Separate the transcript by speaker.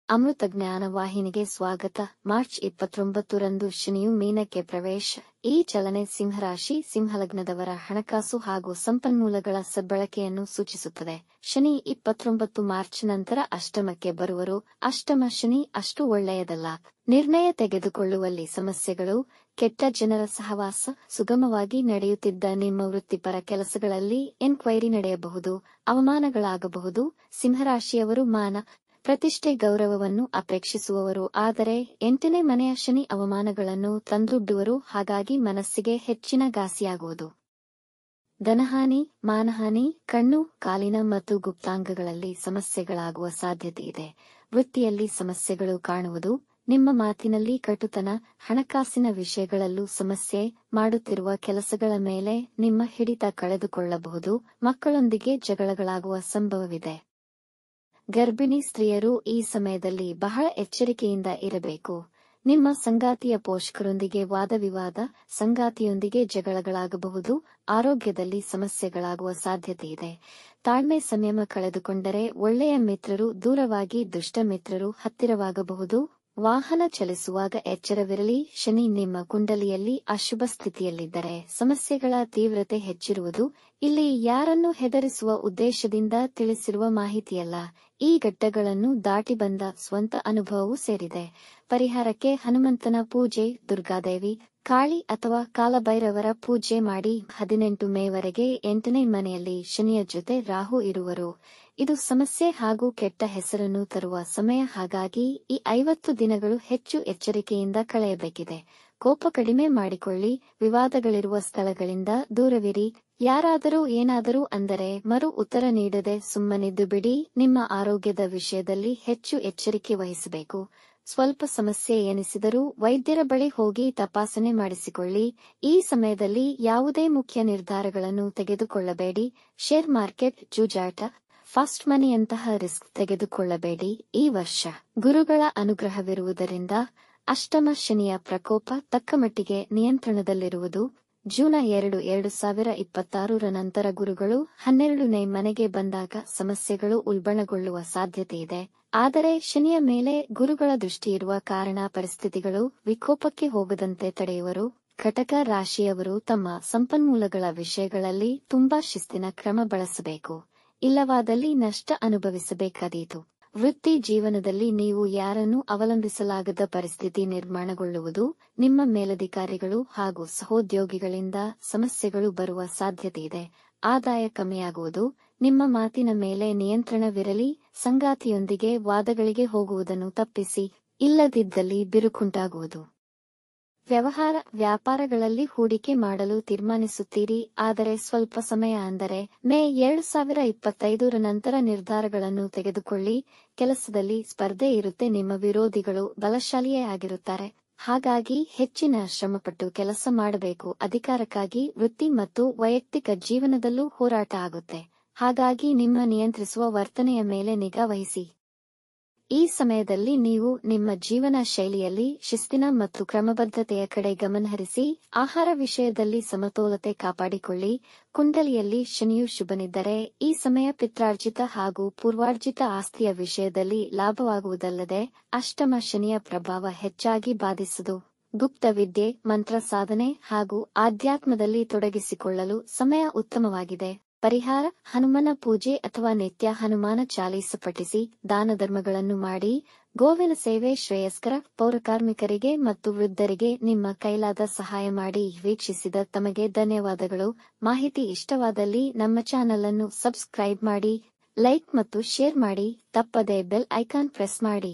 Speaker 1: ಅಮೃತ ಜ್ಞಾನ ವಾಹಿನಿಗೆ ಸ್ವಾಗತ. ಮಾರ್ಚ್ 29ರಂದು ಶನಿಯು ಮೀನಕ್ಕೆ ಪ್ರವೇಶ. ಈ ಚಲನೆ ಸಿಂಹರಾಶಿ ಸಿಂಹಲಗ್ನದವರ ಹಣಕಾಸು ಹಾಗೂ ಸಂಪನ್ಮೂಲಗಳ ಸದ್ಬಳಕೆಯನ್ನು ಸೂಚಿಸುತ್ತದೆ. ಶನಿ 29 ಮಾರ್ಚ್ ನಂತರ ಅಷ್ಟಮಕ್ಕೆ ಬರುವರು. ಅಷ್ಟಮ ಶನಿ ಅಷ್ಟು ಒಳ್ಳೆಯದಲ್ಲ. ನಿರ್ಣಯ ತೆಗೆದುಕೊಳ್ಳುವಲ್ಲಿ ಸಮಸ್ಯೆಗಳು, ಕೆಟ್ಟ ಜನರ ಸಹವಾಸ, ಸುಗಮವಾಗಿ ನಡೆಯುತ್ತಿದ್ದ ನಿಮ್ಮ ವೃತ್ತಿಪರ ಕೆಲಸಗಳಲ್ಲಿ ಎನ್ಕ್ವೈರಿ ನಡೆಯಬಹುದು, ಅವಮಾನಗಳಾಗಬಹುದು. ಸಿಂಹರಾಶಿಯವರು ಮಾನ ಪ್ರತಿಷ್ಠೆ ಗೌರವವನ್ನು ಅಪೇಕ್ಷಿಸುವವರು, ಆದರೆ 8ನೇ ಮನೆಯ ಶನಿ ಅವಮಾನಗಳನ್ನು ತಂದೊಡ್ಡುವರು. ಹಾಗಾಗಿ ಮನಸ್ಸಿಗೆ ಹೆಚ್ಚಿನ ಘಾಸಿಯಾಗುವುದು. ಧನಹಾನಿ, ಮಾನಹಾನಿ, ಕಣ್ಣು, ಕಾಲಿನ ಮತ್ತು ಗುಪ್ತಾಂಗಗಳಲ್ಲಿ ಸಮಸ್ಯೆಗಳಾಗುವ ಸಾಧ್ಯತೆ ಇದೆ. ವೃತ್ತಿಯಲ್ಲಿ ಸಮಸ್ಯೆಗಳು ಕಾಣುವುದು, ನಿಮ್ಮ ಮಾತಿನಲ್ಲಿ ಕಟುತನ, ಹಣಕಾಸಿನ ವಿಷಯಗಳಲ್ಲೂ ಸಮಸ್ಯೆ, ಮಾಡುತ್ತಿರುವ ಕೆಲಸಗಳ ಮೇಲೆ ನಿಮ್ಮ ಹಿಡಿತ ಕಳೆದುಕೊಳ್ಳಬಹುದು. ಮಕ್ಕಳೊಂದಿಗೆ ಜಗಳಗಳಾಗುವ ಸಂಭವವಿದೆ. ಗರ್ಭಿಣಿ ಸ್ತ್ರೀಯರು ಈ ಸಮಯದಲ್ಲಿ ಬಹಳ ಎಚ್ಚರಿಕೆಯಿಂದ ಇರಬೇಕು. ನಿಮ್ಮ ಸಂಗಾತಿಯ ಪೋಷಕರೊಂದಿಗೆ ವಾದವಿವಾದ, ಸಂಗಾತಿಯೊಂದಿಗೆ ಜಗಳಗಳಾಗಬಹುದು. ಆರೋಗ್ಯದಲ್ಲಿ ಸಮಸ್ಯೆಗಳಾಗುವ ಸಾಧ್ಯತೆಯಿದೆ. ತಾಳ್ಮೆ, ಸಂಯಮ ಕಳೆದುಕೊಂಡರೆ ಒಳ್ಳೆಯ ಮಿತ್ರರು ದೂರವಾಗಿ ದುಷ್ಟ ಮಿತ್ರರು ಹತ್ತಿರವಾಗಬಹುದು. ವಾಹನ ಚಲಿಸುವಾಗ ಎಚ್ಚರವಿರಲಿ. ಶನಿ ನಿಮ್ಮ ಕುಂಡಲಿಯಲ್ಲಿ ಅಶುಭ ಸ್ಥಿತಿಯಲ್ಲಿದ್ದರೆ ಸಮಸ್ಯೆಗಳ ತೀವ್ರತೆ ಹೆಚ್ಚಿರುವುದು. ಇಲ್ಲಿ ಯಾರನ್ನು ಹೆದರಿಸುವ ಉದ್ದೇಶದಿಂದ ತಿಳಿಸಿರುವ ಮಾಹಿತಿಯಲ್ಲ. ಈ ಘಟ್ಟಗಳನ್ನು ದಾಟಿ ಬಂದ ಸ್ವಂತ ಅನುಭವವೂ ಸೇರಿದೆ. ಪರಿಹಾರಕ್ಕೆ ಹನುಮಂತನ ಪೂಜೆ, ದುರ್ಗಾದೇವಿ, ಕಾಳಿ ಅಥವಾ ಕಾಲಭೈರವರ ಪೂಜೆ ಮಾಡಿ. 18 ಮೇವರೆಗೆ 8ನೇ ಮನೆಯಲ್ಲಿ ಶನಿಯ ಜೊತೆ ರಾಹು ಇರುವರು. ಇದು ಸಮಸ್ಯೆ ಹಾಗೂ ಕೆಟ್ಟ ಹೆಸರನ್ನು ತರುವ ಸಮಯ. ಹಾಗಾಗಿ ಈ 50 ದಿನಗಳು ಹೆಚ್ಚು ಎಚ್ಚರಿಕೆಯಿಂದ ಕಳೆಯಬೇಕಿದೆ. ಕೋಪ ಕಡಿಮೆ ಮಾಡಿಕೊಳ್ಳಿ. ವಿವಾದಗಳಿರುವ ಸ್ಥಳಗಳಿಂದ ದೂರವಿರಿ. ಯಾರಾದರೂ ಏನಾದರೂ ಅಂದರೆ ಮರು ಉತ್ತರ ನೀಡದೆ ಸುಮ್ಮನಿದ್ದು ಬಿಡಿ. ನಿಮ್ಮ ಆರೋಗ್ಯದ ವಿಷಯದಲ್ಲಿ ಹೆಚ್ಚು ಎಚ್ಚರಿಕೆ ವಹಿಸಬೇಕು. ಸ್ವಲ್ಪ ಸಮಸ್ಯೆ ಎನಿಸಿದರೂ ವೈದ್ಯರ ಬಳಿ ಹೋಗಿ ತಪಾಸಣೆ ಮಾಡಿಸಿಕೊಳ್ಳಿ. ಈ ಸಮಯದಲ್ಲಿ ಯಾವುದೇ ಮುಖ್ಯ ನಿರ್ಧಾರಗಳನ್ನು ತೆಗೆದುಕೊಳ್ಳಬೇಡಿ. ಶೇರ್ ಮಾರ್ಕೆಟ್, ಜೂಜಾಟ, ಫಾಸ್ಟ್ ಮನಿಯಂತಹ ರಿಸ್ಕ್ ತೆಗೆದುಕೊಳ್ಳಬೇಡಿ. ಈ ವರ್ಷ ಗುರುಗಳ ಅನುಗ್ರಹವಿರುವುದರಿಂದ ಅಷ್ಟಮ ಶನಿಯ ಪ್ರಕೋಪ ತಕ್ಕಮಟ್ಟಿಗೆ ನಿಯಂತ್ರಣದಲ್ಲಿರುವುದು. ಜೂನ್ 2, 2026ರ ನಂತರ ಗುರುಗಳು 12ನೇ ಮನೆಗೆ ಬಂದಾಗ ಸಮಸ್ಯೆಗಳು ಉಲ್ಬಣಗೊಳ್ಳುವ ಸಾಧ್ಯತೆಯಿದೆ. ಆದರೆ ಶನಿಯ ಮೇಲೆ ಗುರುಗಳ ದೃಷ್ಟಿಯಿರುವ ಕಾರಣ ಪರಿಸ್ಥಿತಿಗಳು ವಿಕೋಪಕ್ಕೆ ಹೋಗದಂತೆ ತಡೆಯುವರು. ಕಟಕ ರಾಶಿಯವರು ತಮ್ಮ ಸಂಪನ್ಮೂಲಗಳ ವಿಷಯಗಳಲ್ಲಿ ತುಂಬಾ ಶಿಸ್ತಿನ ಕ್ರಮ ಬಳಸಬೇಕು. ಇಲ್ಲವಾದಲ್ಲಿ ನಷ್ಟ ಅನುಭವಿಸಬೇಕಾದೀತು. ವೃತ್ತಿ ಜೀವನದಲ್ಲಿ ನೀವು ಯಾರನ್ನೂ ಅವಲಂಬಿಸಲಾಗದ ಪರಿಸ್ಥಿತಿ ನಿರ್ಮಾಣಗೊಳ್ಳುವುದು. ನಿಮ್ಮ ಮೇಲಧಿಕಾರಿಗಳು ಹಾಗೂ ಸಹೋದ್ಯೋಗಿಗಳಿಂದ ಸಮಸ್ಯೆಗಳು ಬರುವ ಸಾಧ್ಯತೆಯಿದೆ. ಆದಾಯ ಕಮ್ಮಿಯಾಗುವುದು. ನಿಮ್ಮ ಮಾತಿನ ಮೇಲೆ ನಿಯಂತ್ರಣವಿರಲಿ. ಸಂಗಾತಿಯೊಂದಿಗೆ ವಾದಗಳಿಗೆ ಹೋಗುವುದನ್ನು ತಪ್ಪಿಸಿ. ಇಲ್ಲದಿದ್ದಲ್ಲಿ ಬಿರುಕುಂಟಾಗುವುದು. ವ್ಯಾಪಾರಗಳಲ್ಲಿ ಹೂಡಿಕೆ ಮಾಡಲು ತೀರ್ಮಾನಿಸುತ್ತೀರಿ. ಆದರೆ ಸ್ವಲ್ಪ ಸಮಯ ಅಂದರೆ ಮೇ 2025ರ ನಂತರ ನಿರ್ಧಾರಗಳನ್ನು ತೆಗೆದುಕೊಳ್ಳಿ. ಕೆಲಸದಲ್ಲಿ ಸ್ಪರ್ಧೆ ಇರುತ್ತೆ. ನಿಮ್ಮ ವಿರೋಧಿಗಳು ಬಲಶಾಲಿಯೇ ಆಗಿರುತ್ತಾರೆ. ಹಾಗಾಗಿ ಹೆಚ್ಚಿನ ಶ್ರಮಪಟ್ಟು ಕೆಲಸ ಮಾಡಬೇಕು. ಅಧಿಕಾರಕ್ಕಾಗಿ ವೃತ್ತಿ ಮತ್ತು ವೈಯಕ್ತಿಕ ಜೀವನದಲ್ಲೂ ಹೋರಾಟ ಆಗುತ್ತೆ. ಹಾಗಾಗಿ ನಿಮ್ಮ ನಿಯಂತ್ರಿಸುವ ವರ್ತನೆಯ ಮೇಲೆ ನಿಗಾ ವಹಿಸಿ. ಈ ಸಮಯದಲ್ಲಿ ನೀವು ನಿಮ್ಮ ಜೀವನ ಶೈಲಿಯಲ್ಲಿ ಶಿಸ್ತಿನ ಮತ್ತು ಕ್ರಮಬದ್ಧತೆಯ ಕಡೆ ಗಮನಹರಿಸಿ. ಆಹಾರ ವಿಷಯದಲ್ಲಿ ಸಮತೋಲತೆ ಕಾಪಾಡಿಕೊಳ್ಳಿ. ಕುಂಡಲಿಯಲ್ಲಿ ಶನಿಯು ಶುಭನಿದ್ದರೆ ಈ ಸಮಯ ಪಿತ್ರಾರ್ಜಿತ ಹಾಗೂ ಪೂರ್ವಾರ್ಜಿತ ಆಸ್ತಿಯ ವಿಷಯದಲ್ಲಿ ಲಾಭವಾಗುವುದಲ್ಲದೆ ಅಷ್ಟಮ ಶನಿಯ ಪ್ರಭಾವ ಹೆಚ್ಚಾಗಿ ಬಾಧಿಸುವುದು. ಗುಪ್ತ ವಿದ್ಯೆ, ಮಂತ್ರ ಸಾಧನೆ ಹಾಗೂ ಆಧ್ಯಾತ್ಮದಲ್ಲಿ ತೊಡಗಿಸಿಕೊಳ್ಳಲು ಸಮಯ ಉತ್ತಮವಾಗಿದೆ. ಪರಿಹಾರ: ಹನುಮನ ಪೂಜೆ ಅಥವಾ ನಿತ್ಯ ಹನುಮಾನ ಚಾಲೀಸ ಪಠಿಸಿ. ದಾನ ಧರ್ಮಗಳನ್ನು ಮಾಡಿ. ಗೋವಿನ ಸೇವೆ ಶ್ರೇಯಸ್ಕರ. ಪೌರಕಾರ್ಮಿಕರಿಗೆ ಮತ್ತು ವೃದ್ಧರಿಗೆ ನಿಮ್ಮ ಕೈಲಾದ ಸಹಾಯ ಮಾಡಿ. ವೀಕ್ಷಿಸಿದ ತಮಗೆ ಧನ್ಯವಾದಗಳು. ಮಾಹಿತಿ ಇಷ್ಟವಾದಲ್ಲಿ ನಮ್ಮ ಚಾನೆಲ್ ಅನ್ನು ಸಬ್ಸ್ಕ್ರೈಬ್ ಮಾಡಿ, ಲೈಕ್ ಮತ್ತು ಶೇರ್ ಮಾಡಿ. ತಪ್ಪದೆ ಬೆಲ್ ಐಕಾನ್ ಪ್ರೆಸ್ ಮಾಡಿ.